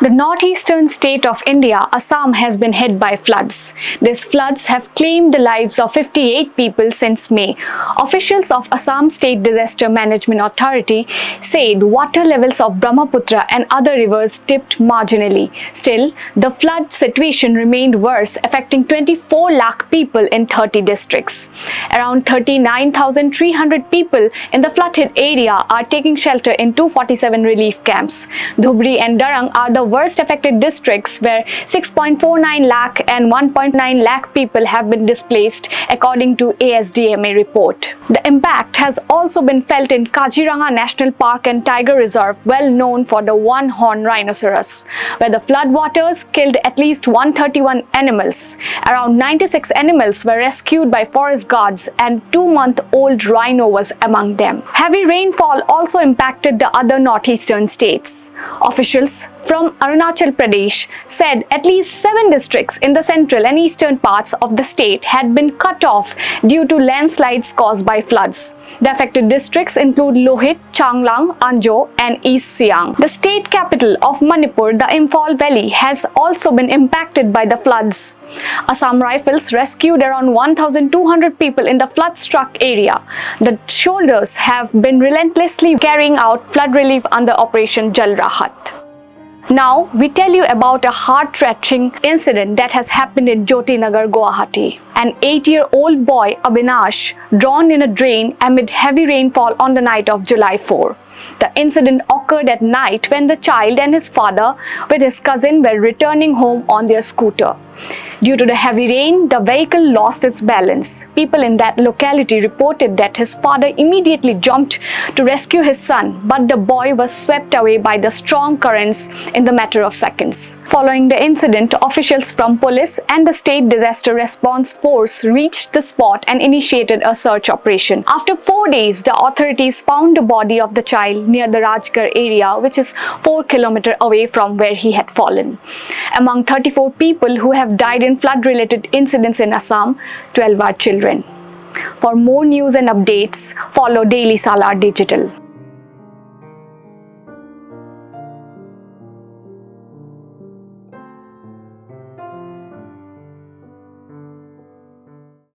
The northeastern state of India, Assam, has been hit by floods. These floods have claimed the lives of 58 people since May. Officials of Assam State Disaster Management Authority said water levels of Brahmaputra and other rivers dipped marginally. Still, the flood situation remained worse, affecting 24 lakh people in 30 districts. Around 39,300 people in the flood-hit area are taking shelter in 247 relief camps. Dhubri and Darrang are the worst affected districts, where 6.49 lakh and 1.9 lakh people have been displaced, according to ASDMA report. The impact has also been felt in Kaziranga National Park and Tiger Reserve, well known for the one-horned rhinoceros, where the floodwaters killed at least 131 animals. Around 96 animals were rescued by forest guards, and 2-month-old rhino was among them. Heavy rainfall also impacted the other northeastern states. Officials from Arunachal Pradesh said at least 7 districts in the central and eastern parts of the state had been cut off due to landslides caused by floods. The affected districts include Lohit, Changlang, Anjo, and East Siang. The state capital of Manipur, the Imphal Valley, has also been impacted by the floods. Assam Rifles rescued around 1,200 people in the flood-struck area. The soldiers have been relentlessly carrying out flood relief under Operation Jal Rahat. Now, we tell you about a heart-wrenching incident that has happened in Jyotinagar, Guwahati. An 8-year-old boy, Abhinash, drowned in a drain amid heavy rainfall on the night of July 4. The incident occurred at night when the child and his father with his cousin were returning home on their scooter. Due to the heavy rain, the vehicle lost its balance. People in that locality reported that his father immediately jumped to rescue his son, but the boy was swept away by the strong currents in the matter of seconds. Following the incident, officials from police and the State Disaster Response Force reached the spot and initiated a search operation. After 4 days, the authorities found the body of the child near the Rajgarh area, which is 4 kilometers away from where he had fallen. Among 34 people who have died in flood-related incidents in Assam, 12 are children. For more news and updates, follow Daily Salar Digital.